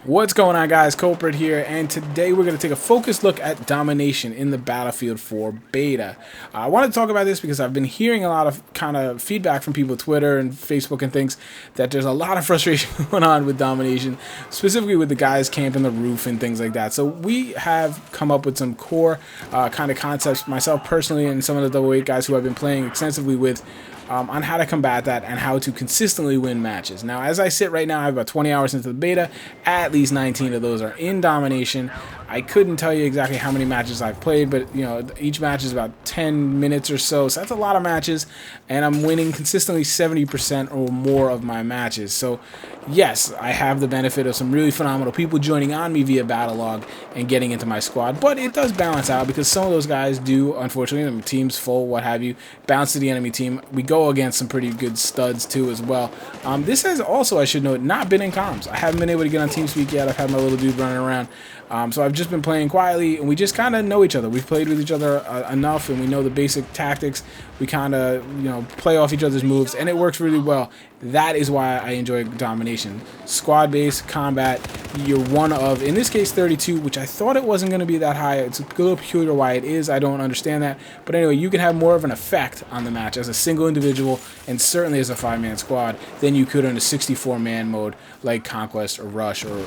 What's going on, guys? Kulprit here, and today we're going to take a focused look at Domination in the Battlefield 4 beta. I wanted to talk about this because I've been hearing a lot of kind of feedback from people, Twitter and Facebook and things, that there's a lot of frustration going on with Domination, specifically with the guys camping the roof and things like that. So we have come up with some core kind of concepts, myself personally and some of the double 8 guys who I've been playing extensively with, on how to combat that and how to consistently win matches. Now, as I sit right now, I have about 20 hours into the beta. At least 19 of those are in Domination. I couldn't tell you exactly how many matches I've played, but you know, each match is about 10 minutes or so that's a lot of matches, and I'm winning consistently 70% or more of my matches. So yes, I have the benefit of some really phenomenal people joining on me via Battlelog and getting into my squad, but it does balance out because some of those guys do, unfortunately, the team's full, what have you, bounce to the enemy team. We go against some pretty good studs too as well. This has also, I should note, not been in comms. I haven't been able to get on TeamSpeak yet. I've had my little dude running around. So I've just been playing quietly, and we just kind of know each other. We've played with each other enough, and we know the basic tactics. We kind of, play off each other's moves, and it works really well. That is why I enjoy Domination. Squad-based combat, you're one of, in this case, 32, which I thought it wasn't going to be that high. It's a little peculiar why it is. I don't understand that. But anyway, you can have more of an effect on the match as a single individual, and certainly as a 5-man squad, than you could in a 64-man mode like Conquest or Rush, or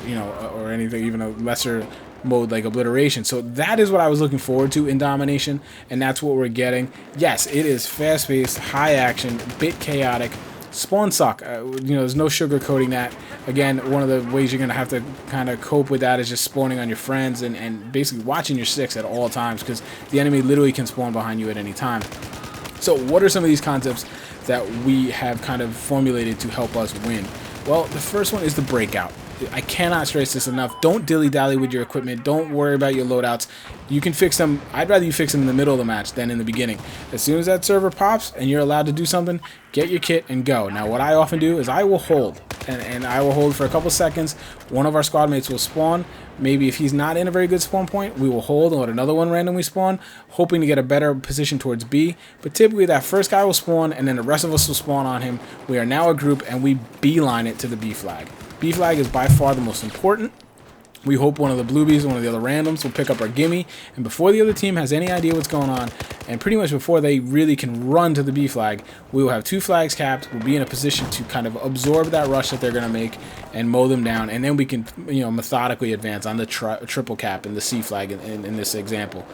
or anything, even a lesser mode like Obliteration. So that is what I was looking forward to in Domination, and that's what we're getting. Yes, it is fast-paced, high action, a bit chaotic. Spawn suck. There's no sugarcoating that. Again, one of the ways you're going to have to kind of cope with that is just spawning on your friends and basically watching your 6 at all times, because the enemy literally can spawn behind you at any time. So what are some of these concepts that we have kind of formulated to help us win? Well, the first one is the breakout. I cannot stress this enough. Don't dilly-dally with your equipment. Don't worry about your loadouts. You can fix them. I'd rather you fix them in the middle of the match than in the beginning. As soon as that server pops and you're allowed to do something, get your kit and go. Now, what I often do is I will hold. And I will hold for a couple seconds. One of our squad mates will spawn. Maybe if he's not in a very good spawn point, we will hold and let another one randomly spawn, hoping to get a better position towards B. But typically that first guy will spawn, and then the rest of us will spawn on him. We are now a group, and we beeline it to the B flag. B flag is by far the most important. We hope one of the bluebies, one of the other randoms, will pick up our gimme, and before the other team has any idea what's going on, and pretty much before they really can run to the B flag, we will have 2 flags capped. We'll be in a position to kind of absorb that rush that they're going to make and mow them down, and then we can, methodically advance on the triple cap and the C flag in this example.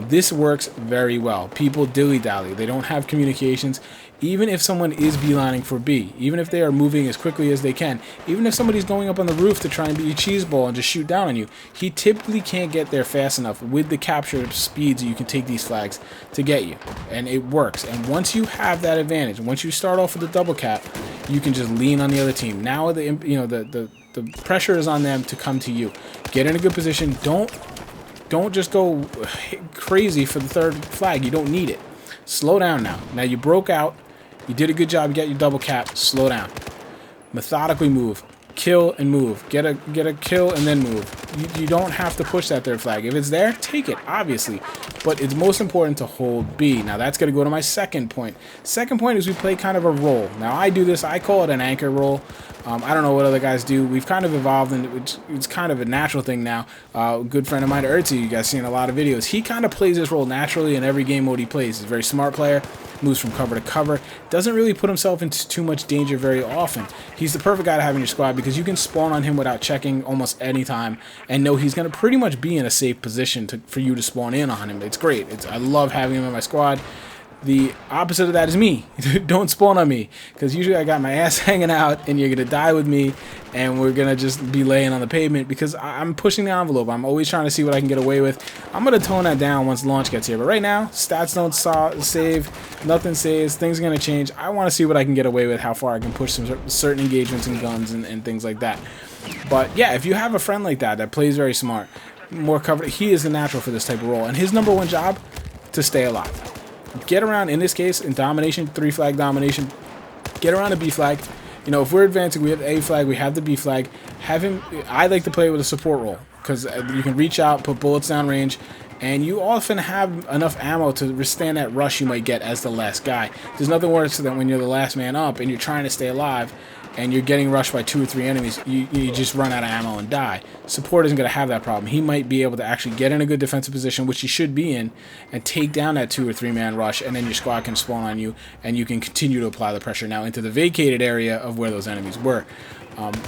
This works very well. People dilly-dally. They don't have communications. Even if someone is beelining for B, even if they are moving as quickly as they can, even if somebody's going up on the roof to try and be a cheese ball and just shoot down on you, he typically can't get there fast enough with the capture speeds you can take these flags to get you. And it works. And once you have that advantage, once you start off with the double cap, you can just lean on the other team. Now the pressure is on them to come to you. Get in a good position. Don't just go crazy for the 3rd flag. You don't need it. Slow down now. Now you broke out. You did a good job. You got your double cap. Slow down. Methodically move. Kill and move. Get a kill and then move. You don't have to push that 3rd flag. If it's there, take it, obviously. But it's most important to hold B. Now that's going to go to my second point. Second point is we play kind of a role. Now I do this. I call it an anchor role. I don't know what other guys do. We've kind of evolved, and it's kind of a natural thing now. A good friend of mine, Urtzi, you guys seen a lot of videos. He kind of plays this role naturally in every game mode he plays. He's a very smart player. Moves from cover to cover, doesn't really put himself into too much danger very often. He's the perfect guy to have in your squad because you can spawn on him without checking almost any time and know he's going to pretty much be in a safe position for you to spawn in on him. It's great. I love having him in my squad. The opposite of that is me. Don't spawn on me, because usually I got my ass hanging out and you're going to die with me, and we're going to just be laying on the pavement because I'm pushing the envelope. I'm always trying to see what I can get away with. I'm going to tone that down once launch gets here, but right now, stats don't save, nothing saves, things are going to change. I want to see what I can get away with, how far I can push some certain engagements and guns and things like that. But yeah, if you have a friend like that plays very smart, more cover, he is the natural for this type of role, and his #1 job, to stay alive. Get around, in this case, in Domination, 3 flag Domination, get around the B flag. If we're advancing, we have the A flag, we have the B flag. Have him, I like to play with a support role, because you can reach out, put bullets down range, and you often have enough ammo to withstand that rush you might get as the last guy. There's nothing worse than when you're the last man up and you're trying to stay alive, and you're getting rushed by 2 or 3 enemies, you just run out of ammo and die. Support isn't going to have that problem. He might be able to actually get in a good defensive position, which he should be in, and take down that 2 or 3 man rush, and then your squad can spawn on you, and you can continue to apply the pressure now into the vacated area of where those enemies were.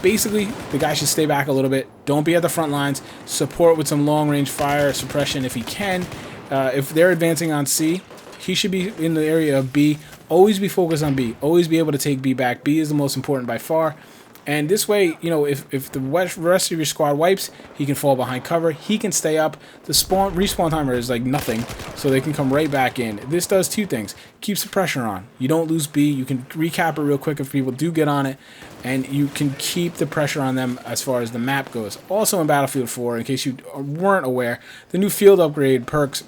Basically, the guy should stay back a little bit. Don't be at the front lines. Support with some long-range fire suppression if he can. If they're advancing on C, he should be in the area of B. Always be focused on B. Always be able to take B back. B is the most important by far. And this way, you know, if the rest of your squad wipes, he can fall behind cover. He can stay up. The respawn timer is like nothing, so they can come right back in. This does 2 things. Keeps the pressure on. You don't lose B. You can recap it real quick if people do get on it. And you can keep the pressure on them as far as the map goes. Also in Battlefield 4, in case you weren't aware, the new field upgrade perks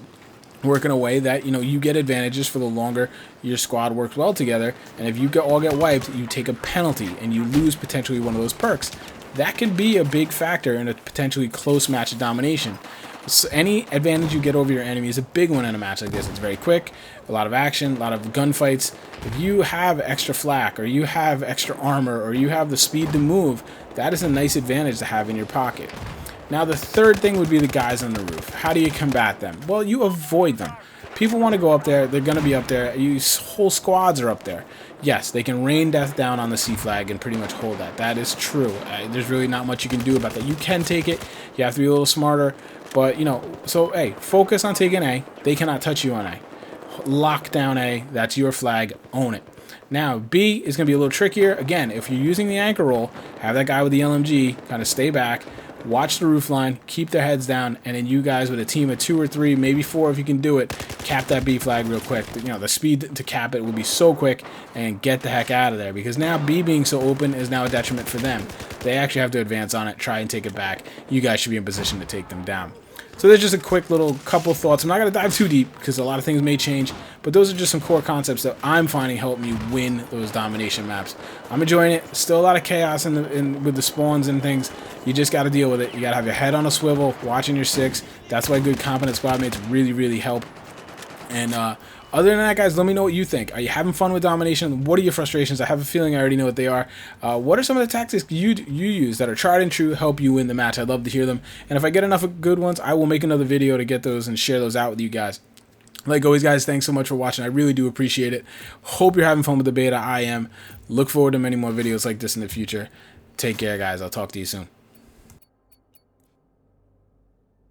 work in a way that, you know, you get advantages for the longer your squad works well together, and if you all get wiped, you take a penalty and you lose potentially one of those perks. That can be a big factor in a potentially close match of domination. So any advantage you get over your enemy is a big one in a match like this. It's very quick, a lot of action, a lot of gunfights. If you have extra flak, or you have extra armor, or you have the speed to move, that is a nice advantage to have in your pocket. Now the third thing would be the guys on the roof. How do you combat them? Well, you avoid them. People want to go up there. They're going to be up there. Whole squads are up there. Yes, they can rain death down on the C flag and pretty much hold that. That is true. There's really not much you can do about that. You can take it. You have to be a little smarter. But, you know, so, hey, focus on taking A. They cannot touch you on A. Lock down A. That's your flag. Own it. Now, B is going to be a little trickier. Again, if you're using the anchor roll, have that guy with the LMG kind of stay back. Watch the roof line, keep their heads down, and then you guys with a team of 2 or 3, maybe 4 if you can do it, cap that B flag real quick. You know, the speed to cap it will be so quick, and get the heck out of there, because now B being so open is now a detriment for them. They actually have to advance on it, try and take it back. You guys should be in position to take them down. So there's just a quick little couple thoughts. I'm not going to dive too deep because a lot of things may change, but those are just some core concepts that I'm finding help me win those domination maps. I'm enjoying it. Still a lot of chaos with the spawns and things. You just got to deal with it. You got to have your head on a swivel, watching your 6. That's why good competent squad mates really, really help. And other than that, guys, let me know what you think. Are you having fun with domination? What are your frustrations? I have a feeling I already know what they are. What are some of the tactics you use that are tried and true, help you win the match? I'd love to hear them. And if I get enough of good ones, I will make another video to get those and share those out with you guys. Like always, guys, thanks so much for watching. I really do appreciate it. Hope you're having fun with the beta. I am. Look forward to many more videos like this in the future. Take care, guys. I'll talk to you soon.